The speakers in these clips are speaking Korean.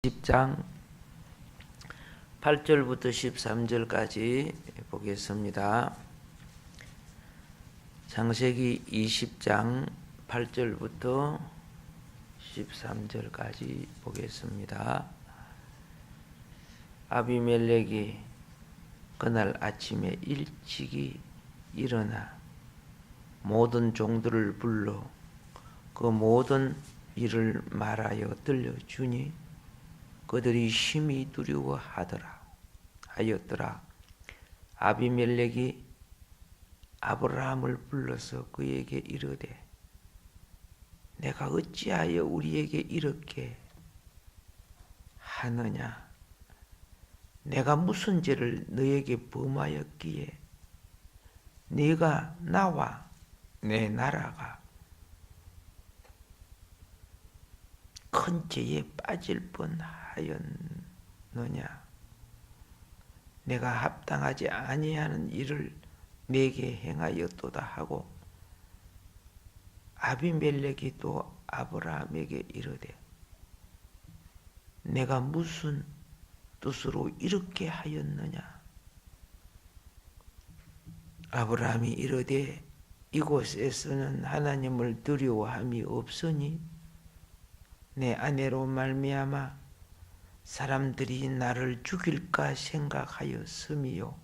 10장 8절부터 13절까지 보겠습니다. 창세기 20장 8절부터 13절까지 보겠습니다. 아비멜렉이 그날 아침에 일찍이 일어나 모든 종들을 불러 그 모든 일을 말하여 들려주니 그들이 심히 두려워하였더라. 아비멜렉이 아브라함을 불러서 그에게 이르되 내가 어찌하여 우리에게 이렇게 하느냐? 내가 무슨 죄를 너에게 범하였기에 네가 나와 내 나라가 큰 죄에 빠질 뻔하였느냐? 내가 합당하지 아니하는 일을 내게 행하였도다 하고 아비멜렉이 또 아브라함에게 이르되 내가 무슨 뜻으로 이렇게 하였느냐? 아브라함이 이르되 이곳에서는 하나님을 두려워함이 없으니 내 아내로 말미암아 사람들이 나를 죽일까 생각하였음이요.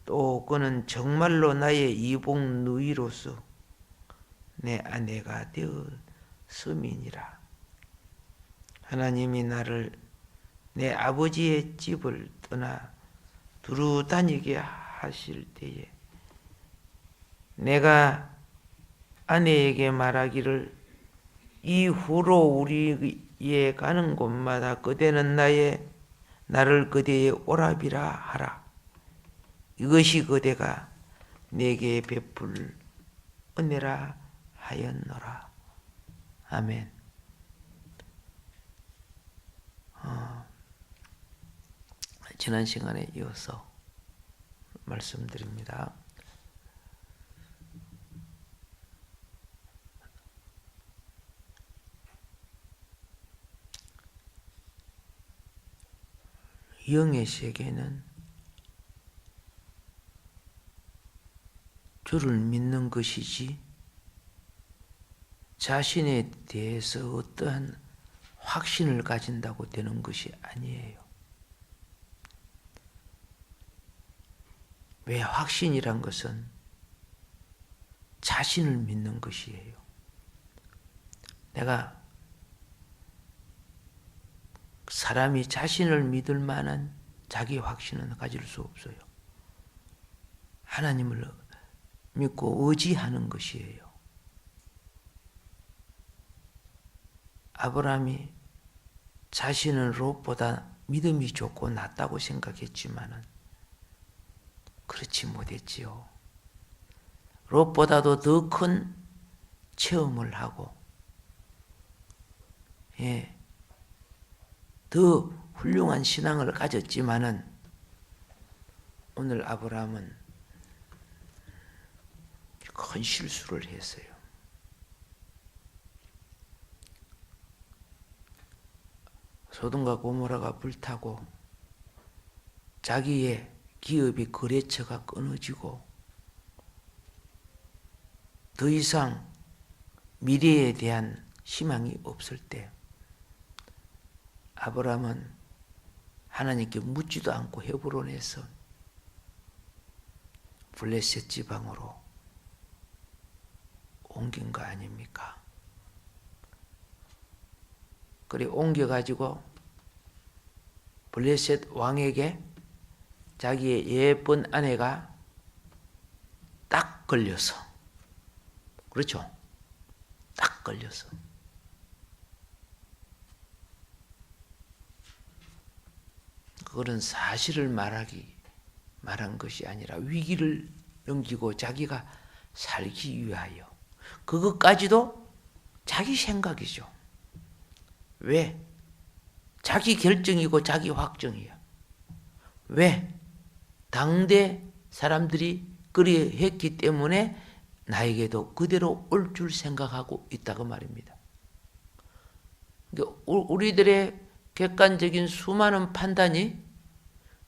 또 그는 정말로 나의 이복 누이로서 내 아내가 되었음이니라. 하나님이 나를 내 아버지의 집을 떠나 두루 다니게 하실 때에 내가 아내에게 말하기를 이후로 우리의 가는 곳마다 그대는 나를 그대의 오라비라 하라. 이것이 그대가 내게 베풀 은혜라 하였노라. 아멘. 지난 시간에 이어서 말씀드립니다. 영의 세계는 주를 믿는 것이지 자신에 대해서 어떠한 확신을 가진다고 되는 것이 아니에요. 왜 확신이란 것은 자신을 믿는 것이에요. 내가 사람이 자신을 믿을 만한 자기 확신은 가질 수 없어요. 하나님을 믿고 의지하는 것이에요. 아브라함이 자신은 롯보다 믿음이 좋고 낫다고 생각했지만은 그렇지 못했지요. 롯보다도 더 큰 체험을 하고, 더 훌륭한 신앙을 가졌지만은 오늘 아브라함은 큰 실수를 했어요. 소돔과 고모라가 불타고 자기의 기업의 거래처가 끊어지고 더 이상 미래에 대한 희망이 없을 때 아브라함은 하나님께 묻지도 않고 헤브론에서 블레셋 지방으로 옮긴 거 아닙니까? 그래 옮겨가지고 블레셋 왕에게 자기의 예쁜 아내가 딱 걸려서, 그렇죠? 딱 걸려서 그런 사실을 말한 것이 아니라 위기를 넘기고 자기가 살기 위하여, 그것까지도 자기 생각이죠. 왜? 자기 결정이고 자기 확정이야. 왜? 당대 사람들이 그리 했기 때문에 나에게도 그대로 올 줄 생각하고 있다고 말입니다. 우리들의 객관적인 수많은 판단이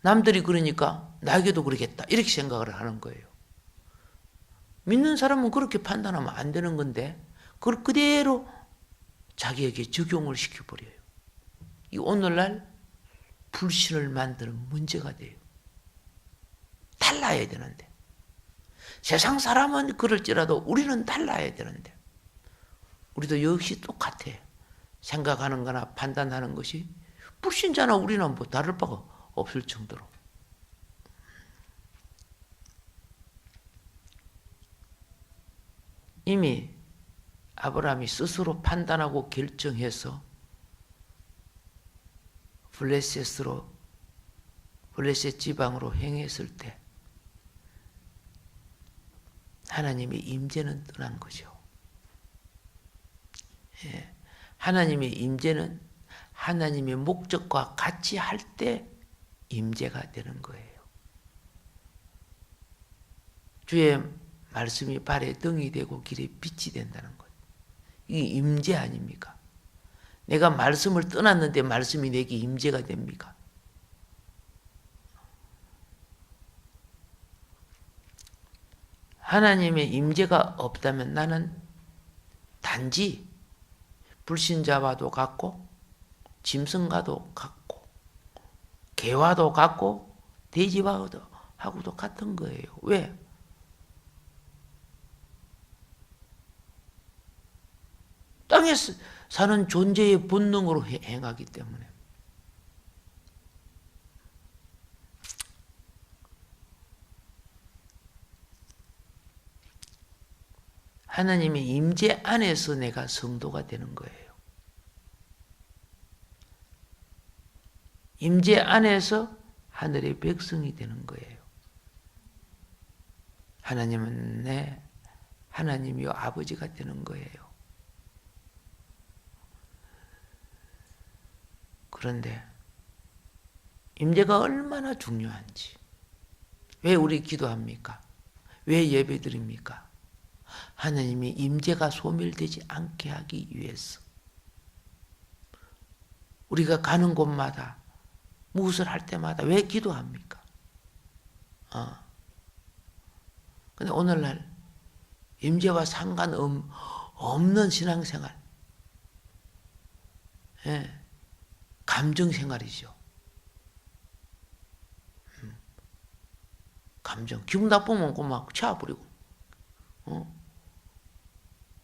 남들이 그러니까 나에게도 그러겠다 이렇게 생각을 하는 거예요. 믿는 사람은 그렇게 판단하면 안 되는 건데 그걸 그대로 자기에게 적용을 시켜버려요. 이 오늘날 불신을 만드는 문제가 돼요. 달라야 되는데 세상 사람은 그럴지라도 우리는 달라야 되는데 우리도 역시 똑같아. 생각하는 거나 판단하는 것이 불신자나 우리는 뭐 다를 바가 없을 정도로. 이미 아브라함이 스스로 판단하고 결정해서 블레셋 지방으로 행했을 때 하나님의 임재는 떠난 거죠. 예. 하나님의 임재는 하나님의 목적과 같이 할 때 임재가 되는 거예요. 주의 말씀이 발에 등이 되고 길에 빛이 된다는 것. 이게 임재 아닙니까? 내가 말씀을 떠났는데 말씀이 내게 임재가 됩니까? 하나님의 임재가 없다면 나는 단지 불신자와도 같고 짐승과도 같고 개와도 같고 돼지와도 같은 거예요. 왜? 땅에 사는 존재의 본능으로 행하기 때문에. 하나님의 임재 안에서 내가 성도가 되는 거예요. 임재 안에서 하늘의 백성이 되는 거예요. 하나님은 내 하나님이요 아버지가 되는 거예요. 그런데 임재가 얼마나 중요한지, 왜 우리 기도합니까? 왜 예배드립니까? 하나님이 임재가 소멸되지 않게 하기 위해서. 우리가 가는 곳마다 무엇을 할 때마다 왜 기도합니까? 근데 오늘날 임재와 상관없는 신앙생활, 예, 감정생활이죠. 감정, 기분 나쁘면 막 쳐버리고,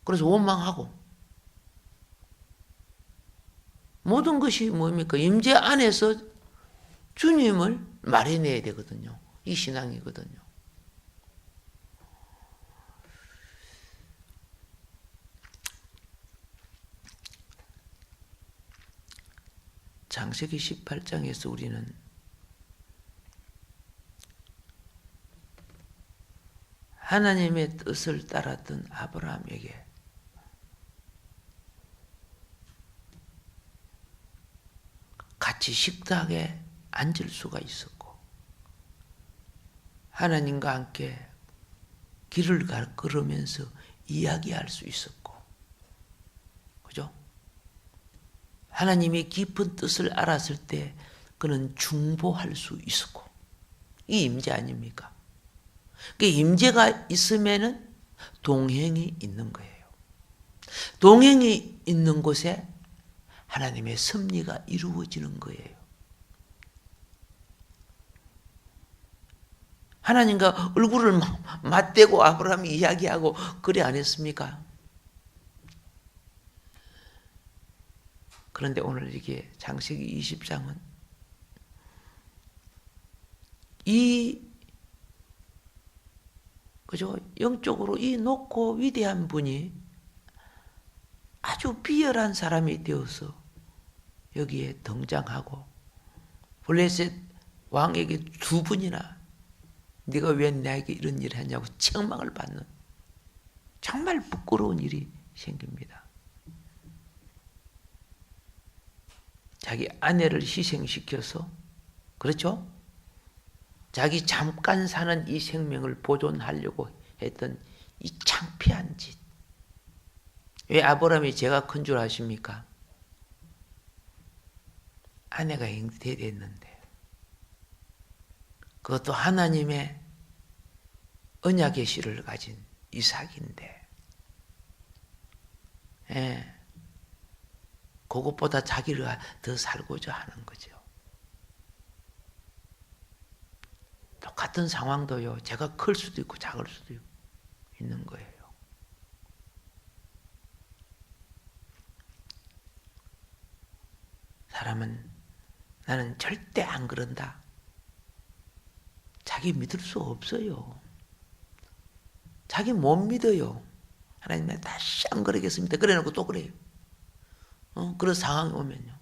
그래서 원망하고, 모든 것이 뭡니까? 임재 안에서 주님을 말해내야 되거든요. 이 신앙이거든요. 창세기 18장에서 우리는 하나님의 뜻을 따랐던 아브라함에게 같이 식탁에 앉을 수가 있었고 하나님과 함께 길을 걸으면서 이야기할 수 있었고, 그죠? 하나님의 깊은 뜻을 알았을 때 그는 중보할 수 있었고, 이 임재 아닙니까? 그 임재가 있으면은 동행이 있는 거예요. 동행이 있는 곳에 하나님의 섭리가 이루어지는 거예요. 하나님과 얼굴을 맞대고 아브라함이 이야기하고 그래 안 했습니까? 그런데 오늘 이게 창세기 20장은 그죠? 영적으로 이 높고 위대한 분이 아주 비열한 사람이 되어서 여기에 등장하고 블레셋 왕에게 2번이나 네가 왜 나에게 이런 일을 하냐고 책망을 받는 정말 부끄러운 일이 생깁니다. 자기 아내를 희생시켜서, 그렇죠? 자기 잠깐 사는 이 생명을 보존하려고 했던 이 창피한 짓. 왜 아브라함이 죄가 큰 줄 아십니까? 아내가 됐는데, 그것도 하나님의 언약의 씨를 가진 이삭인데, 예, 그것보다 자기를 더 살고자 하는 거죠. 똑같은 상황도요, 제가 클 수도 있고 작을 수도 있는 거예요. 사람은 나는 절대 안 그런다. 자기 믿을 수 없어요. 자기 못 믿어요. 하나님 다시 안 그러겠습니다. 그래 놓고 또 그래요. 그런 상황이 오면요.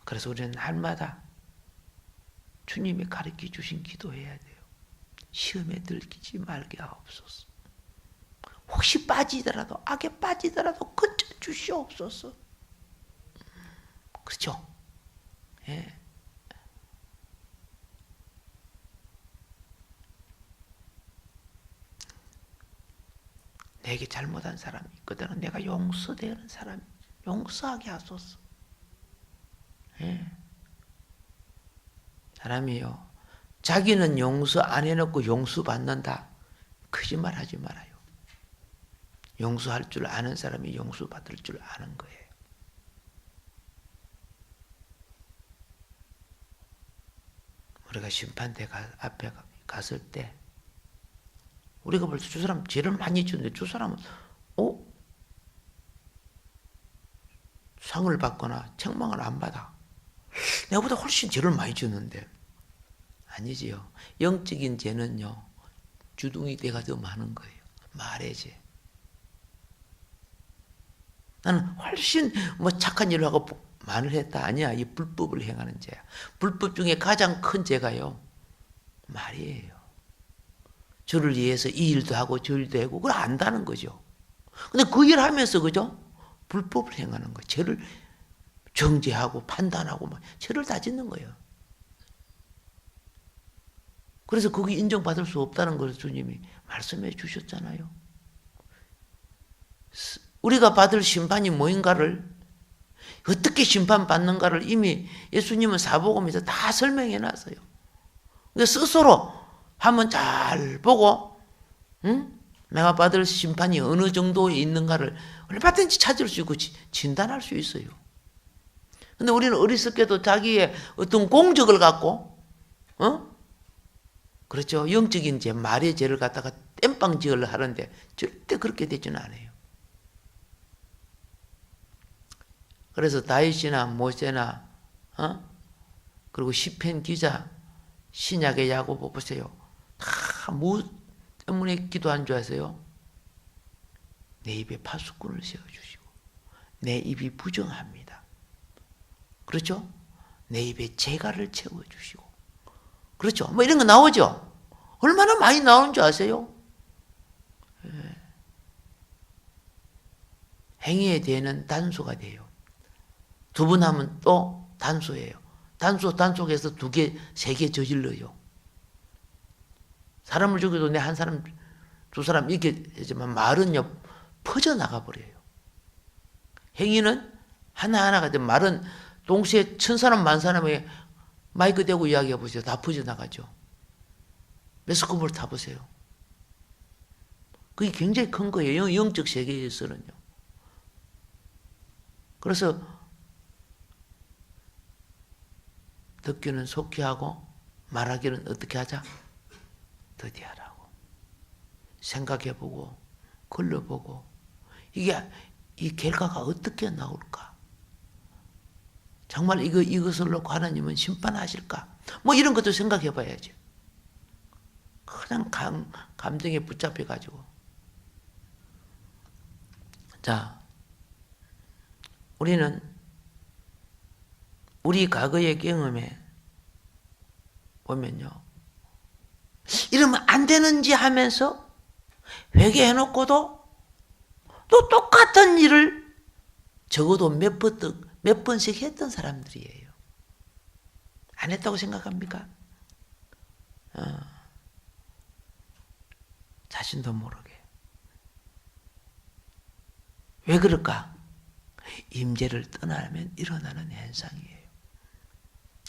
그래서 우리는 날마다 주님이 가르쳐 주신 기도해야 돼요. 시험에 들키지 말게 하옵소서. 혹시 빠지더라도, 악에 빠지더라도 건져 주시옵소서. 그렇죠? 예. 내게 잘못한 사람이 있거든. 내가 용서되는 사람이 용서하게 하소서. 예. 사람이요, 자기는 용서 안 해놓고 용서받는다, 거짓말 하지 말아요. 용서할 줄 아는 사람이 용서받을 줄 아는 거예요. 우리가 심판대 앞에 갔을 때 우리가 벌써 저 사람 죄를 많이 지었는데 저 사람은 상을 받거나 책망을 안 받아. 내가보다 훨씬 죄를 많이 지었는데. 아니지요. 영적인 죄는요, 주둥이 때가 더 많은 거예요. 말의 죄. 나는 훨씬 착한 일을 하고 말을 했다. 아니야. 이 불법을 행하는 죄야. 불법 중에 가장 큰 죄가요, 말이에요. 저를 위해서 이 일도 하고 저 일도 하고 그걸 안다는 거죠. 근데 그 일 하면서, 그죠? 불법을 행하는 거예요. 죄를 정죄하고 판단하고 막 죄를 다 짓는 거예요. 그래서 그게 인정받을 수 없다는 걸 주님이 말씀해 주셨잖아요. 우리가 받을 심판이 뭐인가를, 어떻게 심판받는가를 이미 예수님은 사복음에서 다 설명해 놨어요. 스스로 한번 잘 보고, 내가 받을 심판이 어느 정도에 있는가를 얼마든지 찾을 수 있고 진단할 수 있어요. 근데 우리는 어리석게도 자기의 어떤 공적을 갖고, 그렇죠. 영적인 죄, 말의 죄를 갖다가 땜빵지을 하는데 절대 그렇게 되지는 않아요. 그래서 다윗이나 모세나, 그리고 시편 기자, 신약의 야고보 보세요. 다 뭐 때문에 기도한 줄 아세요? 내 입에 파수꾼을 세워주시고, 내 입이 부정합니다. 그렇죠? 내 입에 재갈을 채워주시고. 그렇죠? 이런 거 나오죠? 얼마나 많이 나오는 줄 아세요? 예. 행위에 대해는 단수가 돼요. 두 번 하면 또 단수예요. 단속에서 2개, 3개 저질러요. 사람을 죽여도 내 한 사람, 2사람 이렇게 하지만 말은요, 퍼져나가 버려요. 행위는 하나하나가 돼. 말은 동시에 1000사람, 10,000사람에게 마이크 대고 이야기해 보세요. 다 퍼져나가죠. 매스컴을 타보세요. 그게 굉장히 큰 거예요. 영적 세계에서는요. 그래서 듣기는 속히 하고 말하기는 어떻게 하자? 더디하라고. 생각해보고 걸러보고 이 결과가 어떻게 나올까? 정말 이것을 놓고 하나님은 심판하실까? 이런 것도 생각해 봐야죠. 그냥 감정에 붙잡혀 가지고. 자, 우리는 우리 과거의 경험에 보면요, 이러면 안 되는지 하면서 회개해놓고도 또 똑같은 일을 적어도 몇 번씩 했던 사람들이에요. 안 했다고 생각합니까? 자신도 모르게. 왜 그럴까? 임재를 떠나면 일어나는 현상이에요.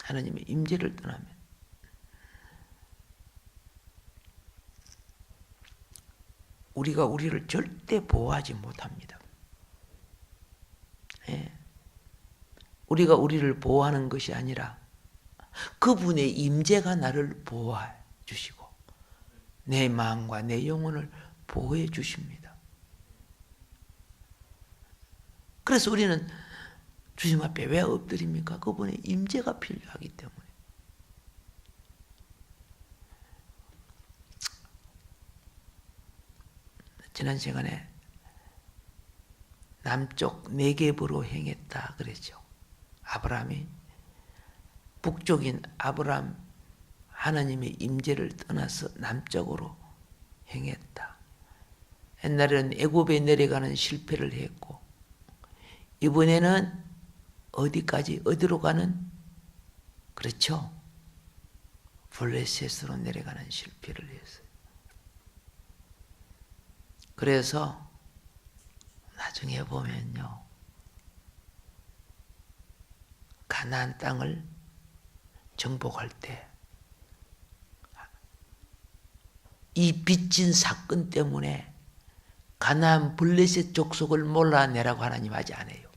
하나님의 임재를 떠나면. 우리가 우리를 절대 보호하지 못합니다. 예. 우리가 우리를 보호하는 것이 아니라 그분의 임재가 나를 보호해 주시고 내 마음과 내 영혼을 보호해 주십니다. 그래서 우리는 주님 앞에 왜 엎드립니까? 그분의 임재가 필요하기 때문에. 지난 시간에 남쪽 네겝으로 행했다 그랬죠. 아브라함이 북쪽인 아브라함 하나님의 임재를 떠나서 남쪽으로 행했다. 옛날에는 애굽에 내려가는 실패를 했고 이번에는 어디까지 어디로 가는? 그렇죠. 블레셋으로 내려가는 실패를 했어요. 그래서 나중에 보면요. 가나안 땅을 정복할 때 이 빚진 사건 때문에 가나안 블레셋 족속을 몰아내라고 하나님 하지 않아요.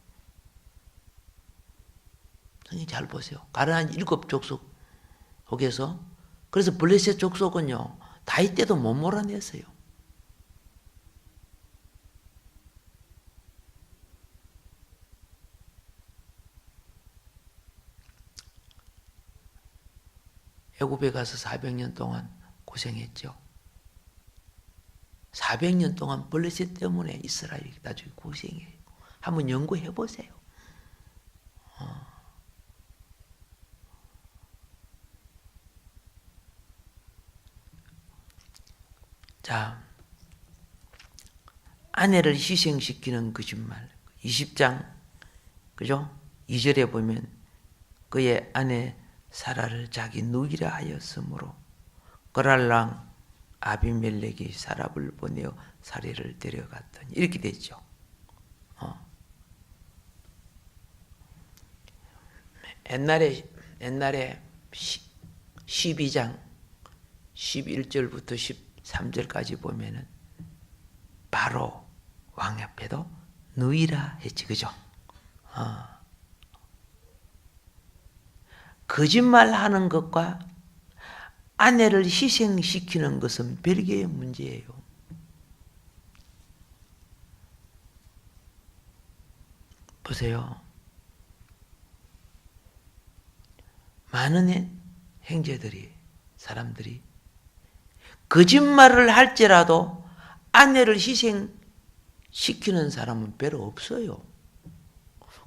성경 잘 보세요. 가나안 7족속 속에서 그래서 블레셋 족속은요. 다윗 때도 못 몰아냈어요. 애굽에 가서 400년 동안 고생했죠. 400년 동안 블레셋 때문에 이스라엘이 나중에 고생해요. 한번 연구해 보세요. 자, 아내를 희생시키는 거짓말. 20장, 그죠? 2절에 보면 그의 아내 사라를 자기 누이라 하였으므로 그랄랑 아비멜렉이 사랍을 보내어 사례를 데려갔더니 이렇게 되죠. 옛날에 12장 11절부터 13절까지 보면은 바로 왕 앞에도 누이라 했지, 그죠? 거짓말하는 것과 아내를 희생시키는 것은 별개의 문제예요. 보세요. 많은 형제들이, 사람들이 거짓말을 할지라도 아내를 희생시키는 사람은 별로 없어요.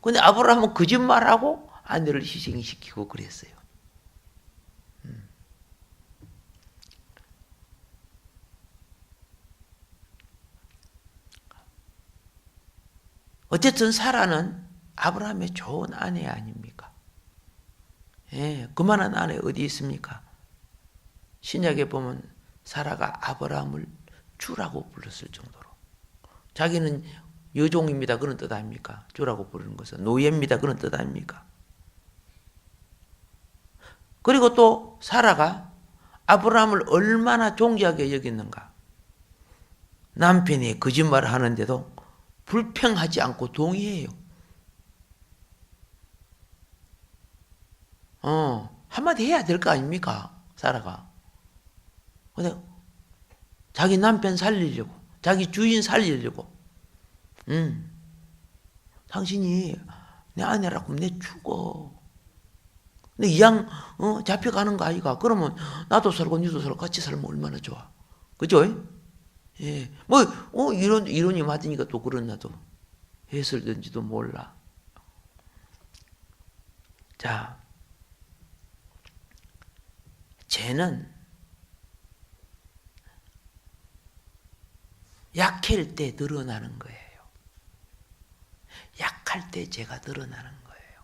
근데 아브라함은 거짓말하고 아내를 희생시키고 그랬어요. 어쨌든 사라는 아브라함의 좋은 아내 아닙니까? 예, 그만한 아내 어디 있습니까? 신약에 보면 사라가 아브라함을 주라고 불렀을 정도로. 자기는 여종입니다. 그런 뜻 아닙니까? 주라고 부르는 것은 노예입니다. 그런 뜻 아닙니까? 그리고 또 사라가 아브라함을 얼마나 존귀하게 여겼는가. 남편이 거짓말을 하는데도 불평하지 않고 동의해요. 한마디 해야 될 거 아닙니까? 사라가. 근데 자기 남편 살리려고, 자기 주인 살리려고, 당신이 내 아내라고 하면 내 죽어. 근데 이왕 잡혀가는 거 아이가? 그러면 나도 살고 니도 살고 같이 살면 얼마나 좋아. 그죠? 예. 이론이 맞으니까 또 그러나도 했을는지도 몰라. 자, 죄는 약할 때 드러나는 거예요. 약할 때 죄가 드러나는 거예요.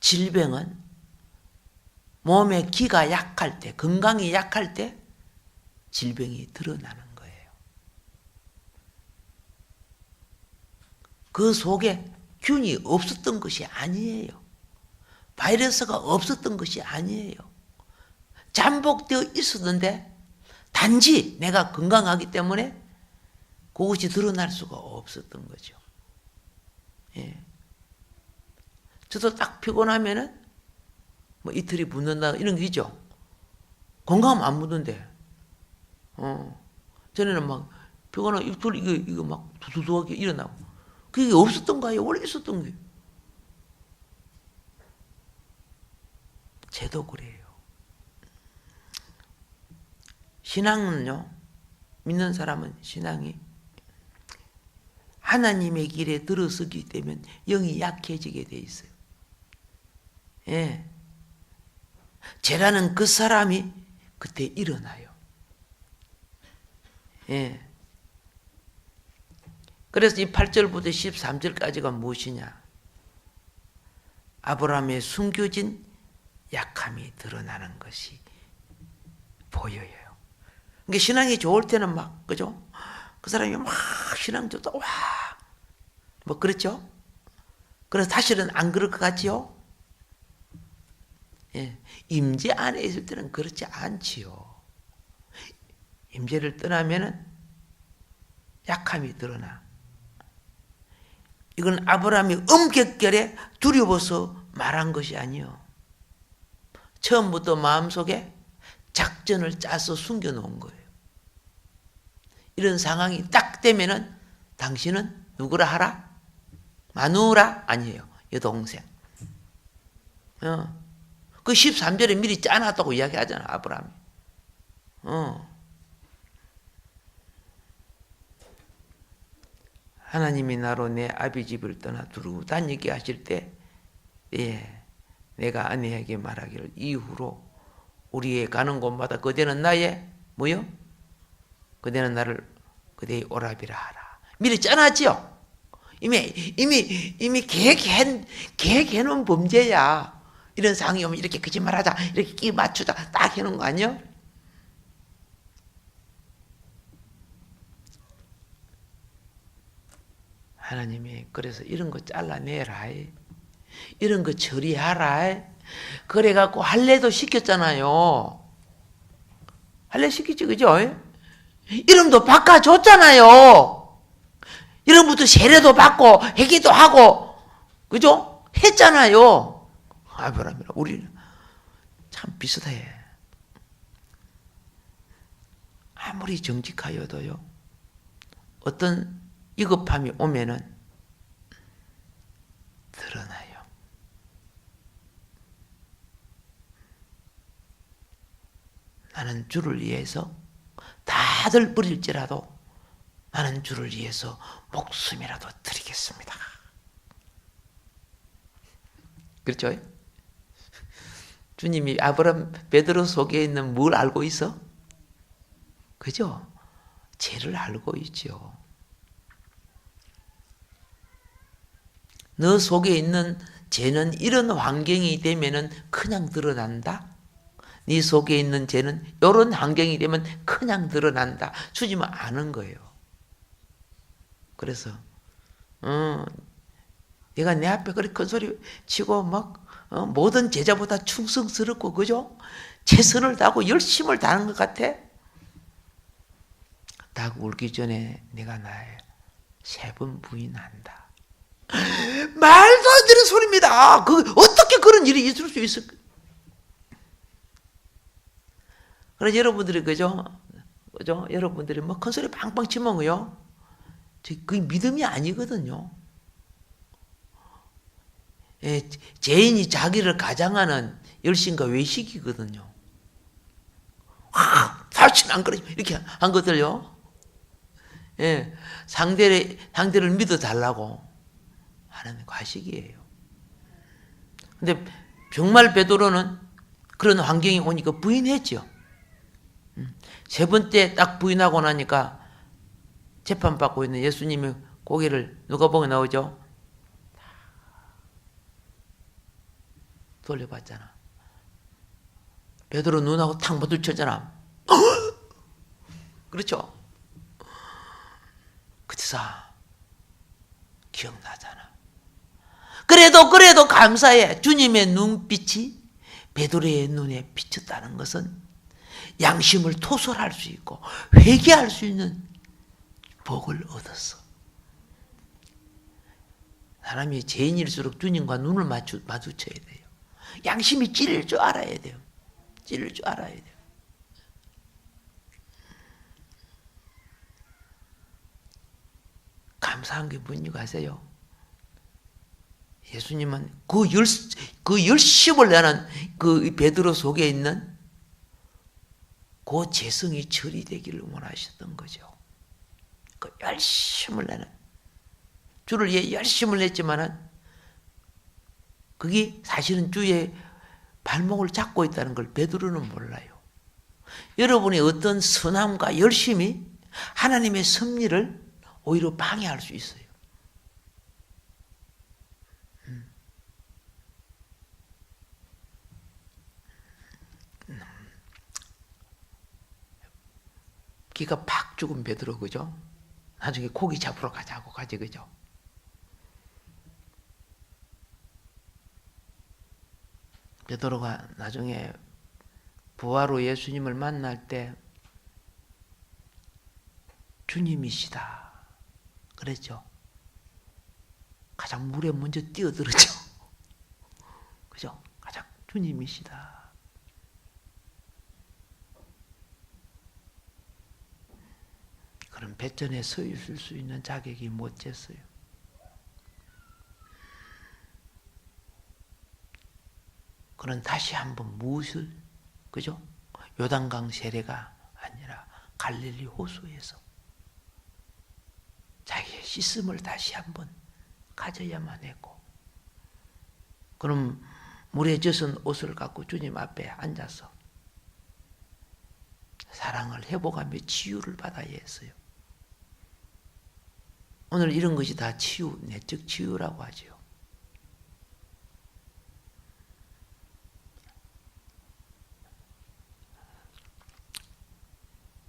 질병은 몸의 기가 약할 때, 건강이 약할 때 질병이 드러나는 거예요. 그 속에 균이 없었던 것이 아니에요. 바이러스가 없었던 것이 아니에요. 잠복되어 있었는데 단지 내가 건강하기 때문에 그것이 드러날 수가 없었던 거죠. 예. 저도 딱 피곤하면은 뭐 이틀이 붓는다 이런 게 있죠. 건강하면 안 묻는데. 전에는 막 피곤하고 입술 이거 막 두두두하게 일어나고. 그게 없었던 거예요. 원래 있었던 거예요. 쟤도 그래요. 신앙은요, 믿는 사람은 신앙이 하나님의 길에 들어서기 때문에 영이 약해지게 돼 있어요. 예. 죄라는 그 사람이 그때 일어나요. 예. 그래서 이 8절부터 13절까지가 무엇이냐? 아브라함의 숨겨진 약함이 드러나는 것이 보여요. 그러니까 신앙이 좋을 때는 막, 그죠? 그 사람이 막 신앙 좋다, 와! 뭐, 그렇죠? 그래서 사실은 안 그럴 것 같지요? 예. 임재 안에 있을 때는 그렇지 않지요. 임재를 떠나면은 약함이 드러나. 이건 아브라함이 엄격결에 두려워서 말한 것이 아니요. 처음부터 마음속에 작전을 짜서 숨겨놓은 거예요. 이런 상황이 딱 되면은 당신은 누구라 하라? 마누라? 아니에요. 여동생. 그 13절에 미리 짜놨다고 이야기하잖아, 아브라함이. 하나님이 나로 내 아비 집을 떠나 두루 다니게 하실 때, 예, 내가 아내에게 말하기를 이후로 우리의 가는 곳마다 그대는 나의 뭐요? 그대는 나를 그대의 오라비라 하라. 미리 짜놨지요? 이미 계획해놓은 범죄야. 이런 상황이 오면 이렇게 거짓말하자, 이렇게 끼 맞추자, 딱 해놓은 거 아니요? 하나님이 그래서 이런 거 잘라내라. 이런 거 처리하라. 그래갖고 할례도 시켰잖아요. 할례 시켰지, 그죠? 이름도 바꿔줬잖아요. 이름부터 세례도 받고 회개도 하고, 그죠? 했잖아요. 아브라함이랑 우리는 참 비슷해. 아무리 정직하여도요, 어떤 위급함이 오면은 드러나요. 나는 주를 위해서 다들 버릴지라도 나는 주를 위해서 목숨이라도 드리겠습니다. 그렇죠? 주님이 아브라함 베드로 속에 있는 뭘 알고 있어? 그죠? 죄를 알고 있죠. 너 속에 있는 죄는 이런 환경이 되면은 그냥 드러난다. 네 속에 있는 죄는 이런 환경이 되면 그냥 드러난다. 주님은 아는 거예요. 그래서 내가 내 앞에 그렇게 큰 소리 치고 막 모든 제자보다 충성스럽고 그죠? 최선을 다하고 열심을 다하는 것 같아? 딱 울기 전에 내가 나의 3번 부인한다. 말도 안 되는 소리입니다. 어떻게 그런 일이 있을 수 있을까? 그래서 여러분들이 그죠? 여러분들이 뭐 큰 소리 빵빵 치면요, 그게 믿음이 아니거든요. 예, 죄인이 자기를 가장하는 열심과 외식이거든요. 다시는 안 그러지 이렇게 한 것들요. 예, 상대를 믿어달라고 하는 과식이에요. 근데 정말 베드로는 그런 환경이 오니까 부인했죠. 3번째 딱 부인하고 나니까 재판받고 있는 예수님이 고개를 누가복음에 나오죠. 돌려봤잖아. 베드로 눈하고 탁 마주쳤잖아. 그렇죠? 그래서 기억나잖아. 그래도 감사해. 주님의 눈빛이 베드로의 눈에 비쳤다는 것은 양심을 토설할 수 있고 회개할 수 있는 복을 얻었어. 사람이 죄인일수록 주님과 눈을 마주쳐야 돼요. 양심이 찔릴 줄 알아야 돼요. 찔릴 줄 알아야 돼요. 감사한 게 뭔지 아세요? 예수님은 그 열심을 내는 그 베드로 속에 있는 그 재성이 처리되기를 원하셨던 거죠. 그 열심을 내는, 주를 위해 열심을 냈지만은 그게 사실은 주의 발목을 잡고 있다는 걸 베드로는 몰라요. 여러분의 어떤 선함과 열심이 하나님의 섭리를 오히려 방해할 수 있어요. 기가 팍 죽은 베드로, 그죠? 나중에 고기 잡으러 가자고 가지, 그죠? 베드로가 나중에 부활로 예수님을 만날 때 주님이시다 그랬죠. 가장 물에 먼저 뛰어들었죠. 그죠? 가장 주님이시다. 그런 배전에 서 있을 수 있는 자격이 못 됐어요. 그는 다시 한번 무엇을, 그죠? 요단강 세례가 아니라 갈릴리 호수에서 자기의 씻음을 다시 한번 가져야만 했고, 그럼 물에 젖은 옷을 갖고 주님 앞에 앉아서 사랑을 회복하며 치유를 받아야 했어요. 오늘 이런 것이 다 치유, 내적 치유라고 하죠.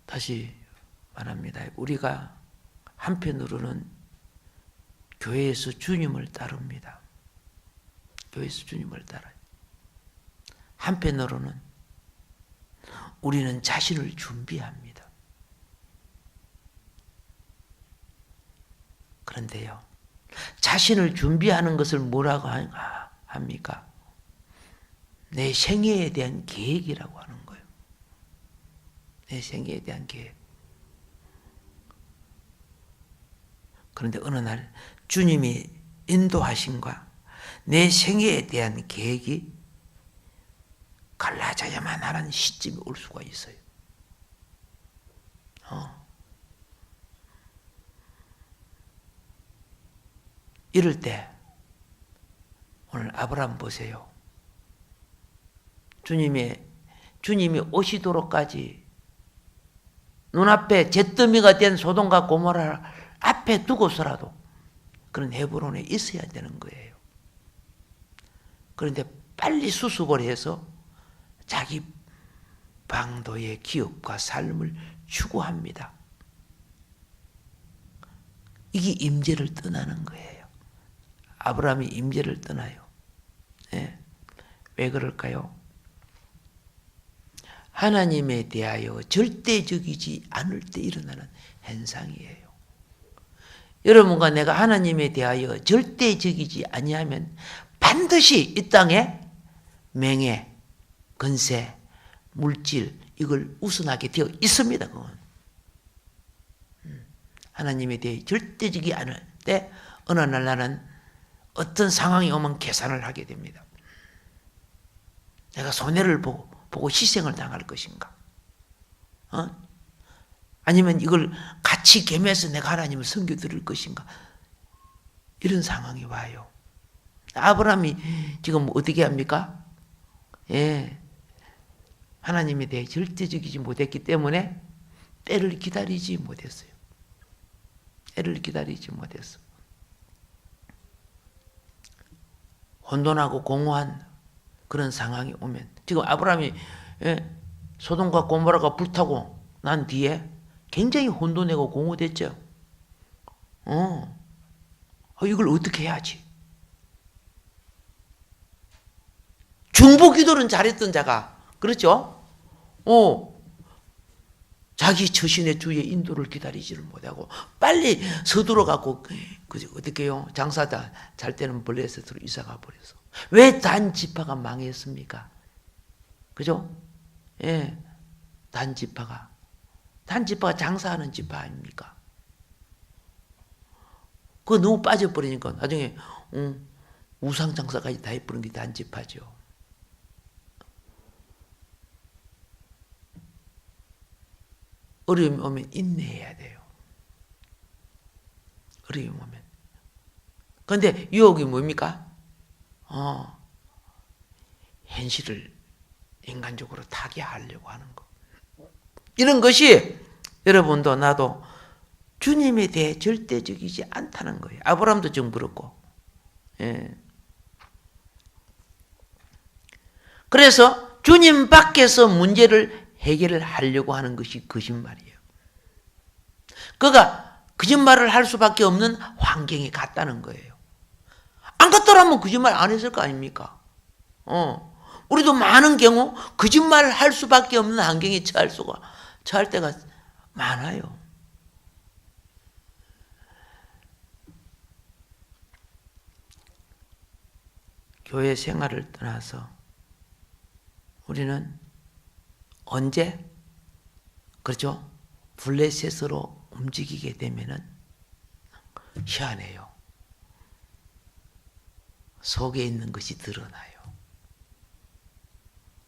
다시 말합니다. 우리가 한편으로는 교회에서 주님을 따릅니다. 교회에서 주님을 따라요. 한편으로는 우리는 자신을 준비합니다. 그런데요, 자신을 준비하는 것을 뭐라고 합니까? 내 생애에 대한 계획이라고 하는 거예요. 내 생애에 대한 계획. 그런데 어느 날 주님이 인도하심과 내 생애에 대한 계획이 갈라져야만 하는 시점이 올 수가 있어요. 이럴 때 오늘 아브라함 보세요. 주님이 오시도록까지 눈앞에 잿더미가 된 소돔과 고모라를 앞에 두고서라도 그런 헤브론에 있어야 되는 거예요. 그런데 빨리 수습을 해서 자기 방도의 기업과 삶을 추구합니다. 이게 임재를 떠나는 거예요. 아브라함이 임재를 떠나요. 네. 왜 그럴까요? 하나님에 대하여 절대적이지 않을 때 일어나는 현상이에요. 여러분과 내가 하나님에 대하여 절대적이지 아니하면 반드시 이 땅에 명예, 건세, 물질 이걸 우선하게 되어 있습니다. 그건. 하나님에 대해 절대적이 않을 때 어느 날 나는 어떤 상황이 오면 계산을 하게 됩니다. 내가 손해를 보고 희생을 당할 것인가? 아니면 이걸 같이 겸해서 내가 하나님을 섬겨드릴 것인가? 이런 상황이 와요. 아브라함이 지금 어떻게 합니까? 예. 하나님에 대해 절대적이지 못했기 때문에 때를 기다리지 못했어요. 때를 기다리지 못했어. 혼돈하고 공허한 그런 상황이 오면, 지금 아브라함이 소돔과 고모라가 불타고 난 뒤에 굉장히 혼돈하고 공허됐죠. 이걸 어떻게 해야지? 중보기도는 잘했던 자가, 그렇죠? 자기 처신의 주의 인도를 기다리지를 못하고 빨리 서둘러 갖고 어떻게 해요? 장사다 잘 때는 블레셋으로 이사가 버려서. 왜 단 지파가 망했습니까? 그죠? 예, 단 지파가 장사하는 지파 아닙니까? 그거 너무 빠져버리니까 나중에 우상 장사까지 다 해버린 게 단 지파죠. 어려움이 오면 인내해야 돼요. 어려움이 오면. 그런데 유혹이 뭡니까? 현실을 인간적으로 타개하려고 하는 거. 이런 것이 여러분도 나도 주님에 대해 절대적이지 않다는 거예요. 아브라함도 좀 그렇고. 예. 그래서 주님 밖에서 문제를 해결을 하려고 하는 것이 거짓말이에요. 그가 거짓말을 할 수밖에 없는 환경이 같다는 거예요. 안 같더라면 거짓말 안 했을 거 아닙니까? 우리도 많은 경우 거짓말을 할 수밖에 없는 환경에 처할 때가 많아요. 교회 생활을 떠나서 우리는 언제? 그렇죠? 블레셋으로 움직이게 되면은 희한해요. 속에 있는 것이 드러나요.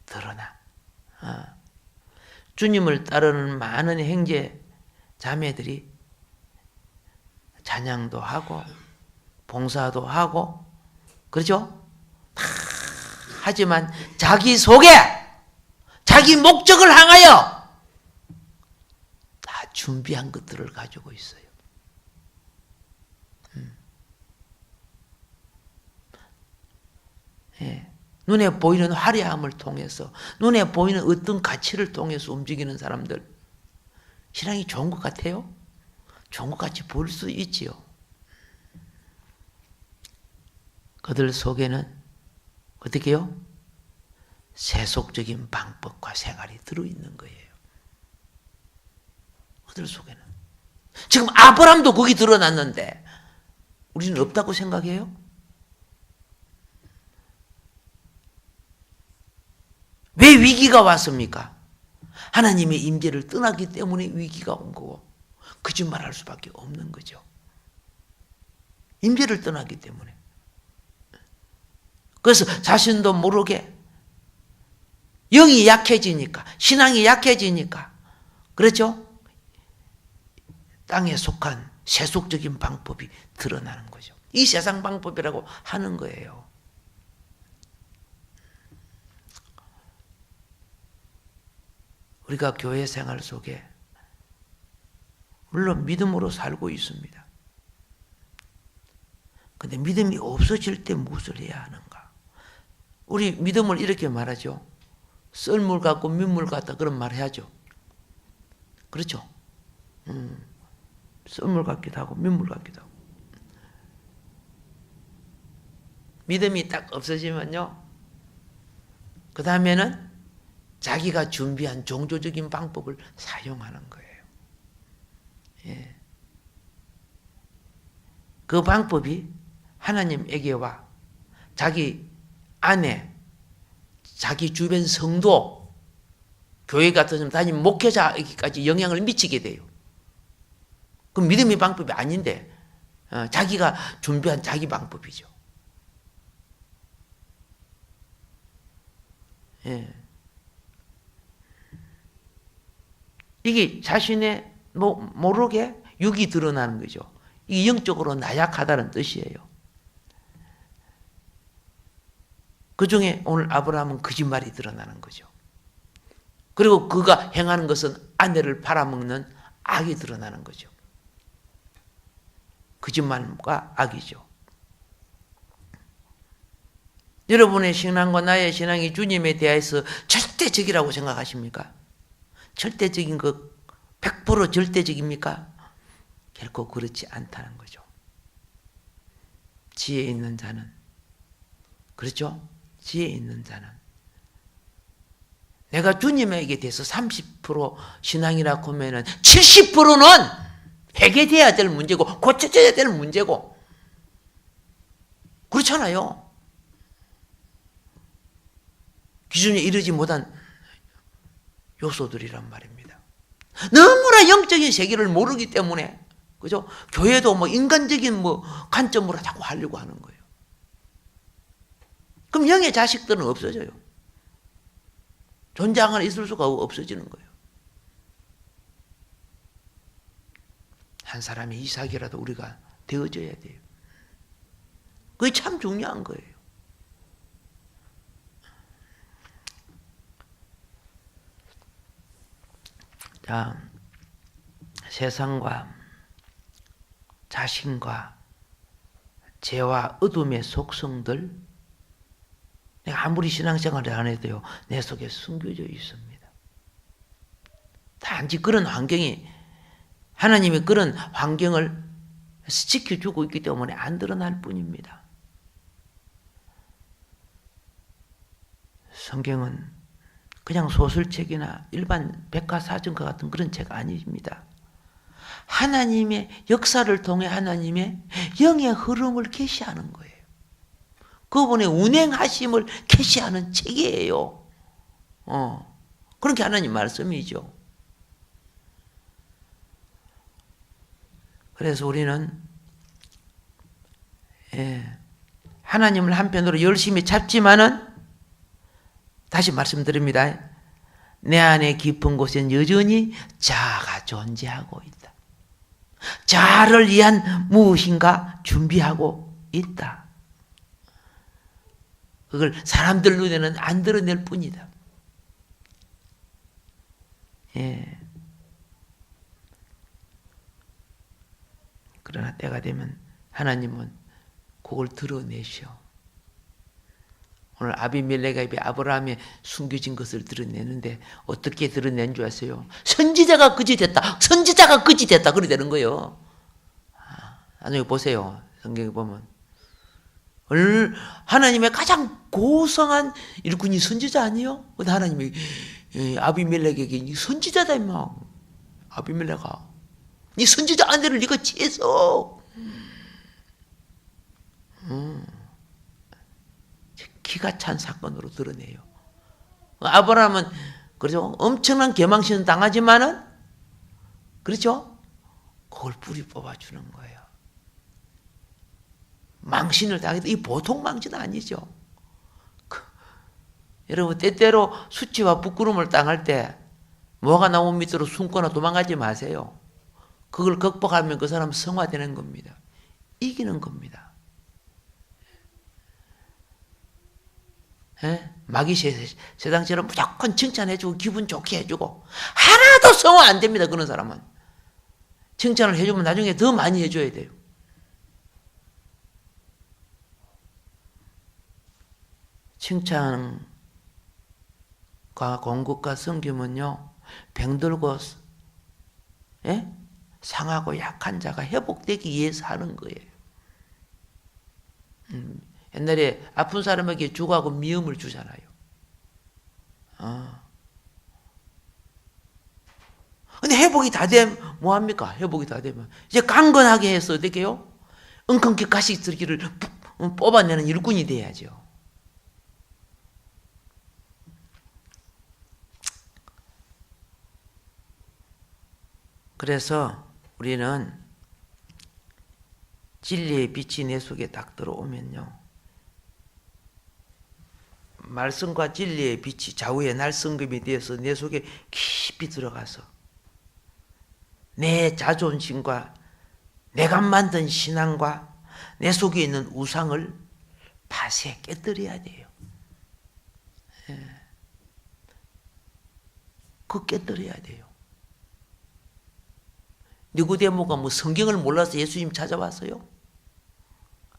드러나. 주님을 따르는 많은 형제 자매들이 찬양도 하고 봉사도 하고 그렇죠? 다 하지만 자기 속에 자기 목적을 향하여 다 준비한 것들을 가지고 있어요. 예. 눈에 보이는 화려함을 통해서, 눈에 보이는 어떤 가치를 통해서 움직이는 사람들, 신앙이 좋은 것 같아요? 좋은 것 같이 볼 수 있지요. 그들 속에는 어떻게 해요? 세속적인 방법과 생활이 들어있는 거예요. 그들 속에는. 지금 아브라함도 거기 드러났는데 우리는 없다고 생각해요? 왜 위기가 왔습니까? 하나님의 임재를 떠나기 때문에 위기가 온 거고 거짓말할 수밖에 없는 거죠. 임재를 떠나기 때문에. 그래서 자신도 모르게 영이 약해지니까, 신앙이 약해지니까, 그렇죠? 땅에 속한 세속적인 방법이 드러나는 거죠. 이 세상 방법이라고 하는 거예요. 우리가 교회 생활 속에 물론 믿음으로 살고 있습니다. 그런데 믿음이 없어질 때 무엇을 해야 하는가? 우리 믿음을 이렇게 말하죠. 썰물 같고 민물 같다 그런 말 해야죠. 그렇죠? 썰물 같기도 하고 민물 같기도 하고. 믿음이 딱 없어지면요. 그 다음에는 자기가 준비한 종교적인 방법을 사용하는 거예요. 예. 그 방법이 하나님에게와 자기 아내, 자기 주변 성도, 교회 같은 다니는 목회자에게까지 영향을 미치게 돼요. 그 믿음의 방법이 아닌데 자기가 준비한 자기 방법이죠. 예. 이게 자신의 모르게 육이 드러나는 거죠. 이게 영적으로 나약하다는 뜻이에요. 그 중에 오늘 아브라함은 거짓말이 드러나는 거죠. 그리고 그가 행하는 것은 아내를 팔아먹는 악이 드러나는 거죠. 거짓말과 악이죠. 여러분의 신앙과 나의 신앙이 주님에 대해서 절대적이라고 생각하십니까? 절대적인 것 100% 절대적입니까? 결코 그렇지 않다는 거죠. 지혜 있는 자는, 그렇죠? 지혜 있는 자는 내가 주님에게 대해서 30% 신앙이라고 하면은 70%는 해결돼야 될 문제고 고쳐져야 될 문제고 그렇잖아요. 기준에 이르지 못한 요소들이란 말입니다. 너무나 영적인 세계를 모르기 때문에, 그죠? 교회도 뭐 인간적인 뭐 관점으로 자꾸 하려고 하는 거예요. 그럼 영의 자식들은 없어져요. 존재하거나 있을 수가 없어지는 거예요. 한 사람의 이삭이라도 우리가 되어져야 돼요. 그게 참 중요한 거예요. 자, 세상과 자신과 죄와 어둠의 속성들, 내가 아무리 신앙생활을 안 해도요, 내 속에 숨겨져 있습니다. 단지 그런 환경이, 하나님이 그런 환경을 지켜주고 있기 때문에 안 드러날 뿐입니다. 성경은 그냥 소설책이나 일반 백과사전과 같은 그런 책 아닙니다. 하나님의 역사를 통해 하나님의 영의 흐름을 계시하는 거예요. 그분의 운행하심을 계시하는 책이에요. 그런 게 하나님 말씀이죠. 그래서 우리는 하나님을 한편으로 열심히 찾지만은, 다시 말씀드립니다. 내 안에 깊은 곳엔 여전히 자아가 존재하고 있다. 자아를 위한 무엇인가 준비하고 있다. 그걸 사람들 눈에는 안 드러낼 뿐이다. 그러나 때가 되면 하나님은 그걸 드러내셔. 오늘 아비멜렉이 아브라함의 숨겨진 것을 드러내는데 어떻게 드러낸 줄 아세요? 선지자가 그지 됐다. 선지자가 그지 됐다. 그래 되는 거예요. 나중에 보세요. 성경에 보면 하나님의 가장 고성한 일꾼이 선지자 아니에요? 근데 하나님이 아비멜렉에게 니 선지자다 임마. 아비멜렉아, 니 선지자 아내를 네가 취해서 기가 찬 사건으로 드러내요. 아브라함은 그렇죠? 엄청난 개망신을 당하지만은, 그렇죠? 그걸 뿌리 뽑아주는 거예요. 망신을 당해도 이 보통 망신 아니죠. 여러분, 때때로 수치와 부끄러움을 당할 때 뭐가 나무 밑으로 숨거나 도망가지 마세요. 그걸 극복하면 그 사람은 성화되는 겁니다. 이기는 겁니다. 마귀 세상처럼 무조건 칭찬해주고 기분 좋게 해주고 하나도 성화 안 됩니다. 그런 사람은. 칭찬을 해주면 나중에 더 많이 해줘야 돼요. 칭찬과 공급과 섬김은요, 병들고 상하고 약한 자가 회복되기 위해서 하는 거예요. 옛날에 아픈 사람에게 죽하고 미음을 주잖아요. 근데 회복이 다 되면 뭐합니까? 회복이 다 되면 이제 강건하게 해서 어떻게 해요? 엉겅퀴 가시들기를 뽑아내는 일꾼이 돼야죠. 그래서 우리는 진리의 빛이 내 속에 딱 들어오면요, 말씀과 진리의 빛이 좌우의 날성금이 되어서 내 속에 깊이 들어가서 내 자존심과 내가 만든 신앙과 내 속에 있는 우상을 파쇄 깨뜨려야 돼요. 그거 깨뜨려야 돼요. 니고데모가 뭐 성경을 몰라서 예수님 찾아왔어요?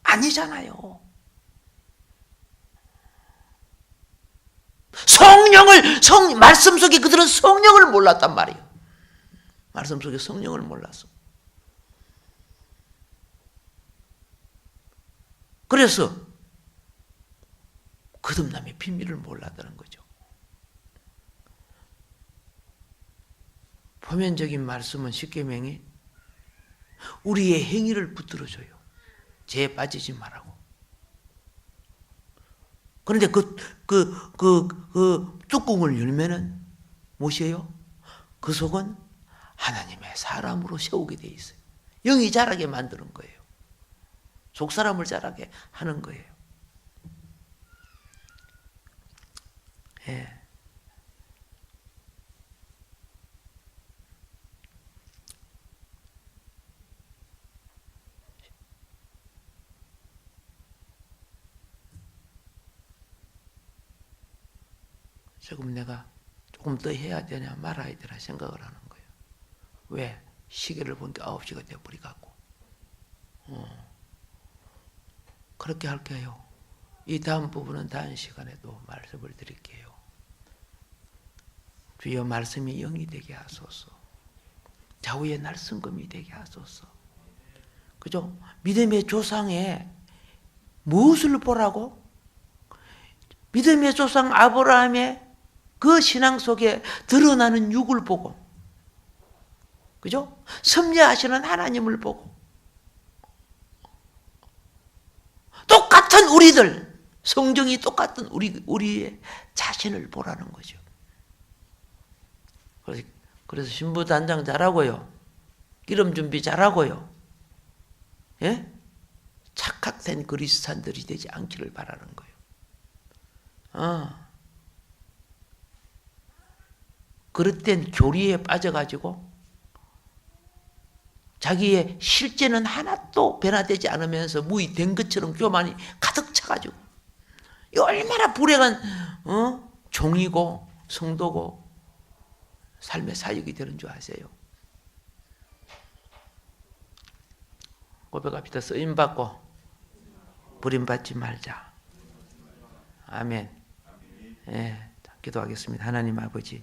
아니잖아요. 말씀 속에 그들은 성령을 몰랐단 말이에요. 말씀 속에 성령을 몰랐어. 그래서 거듭남의 비밀을 몰랐다는 거죠. 표면적인 말씀은 십계명이 우리의 행위를 붙들어줘요. 죄에 빠지지 말라고. 그런데 그 뚜껑을 열면은 무엇이에요? 그 속은 하나님의 사람으로 세우게 돼 있어요. 영이 자라게 만드는 거예요. 속사람을 자라게 하는 거예요. 예. 조금 내가 조금 더 해야 되냐 말아야 되나 생각을 하는 거예요. 왜? 시계를 보니까 9시가 되어버리갖고. 그렇게 할게요. 이 다음 부분은 다음 시간에 또 말씀을 드릴게요. 주여 말씀이 영이 되게 하소서. 좌우의 날성금이 되게 하소서. 그죠? 믿음의 조상에 무엇을 보라고? 믿음의 조상 아브라함의 그 신앙 속에 드러나는 육을 보고, 그죠? 섭리하시는 하나님을 보고, 똑같은 우리들, 성정이 똑같은 우리의 자신을 보라는 거죠. 그래서 신부 단장 잘하고요. 기름 준비 잘하고요. 예? 착각된 그리스도인들이 되지 않기를 바라는 거예요. 그릇된 교리에 빠져가지고 자기의 실제는 하나도 변화되지 않으면서 무의된 것처럼 교만이 가득 차가지고 얼마나 불행한 종이고 성도고 삶의 사역이 되는 줄 아세요? 고백합시다. 쓰임받고 부림받지 말자. 아멘. 예, 기도하겠습니다. 하나님 아버지,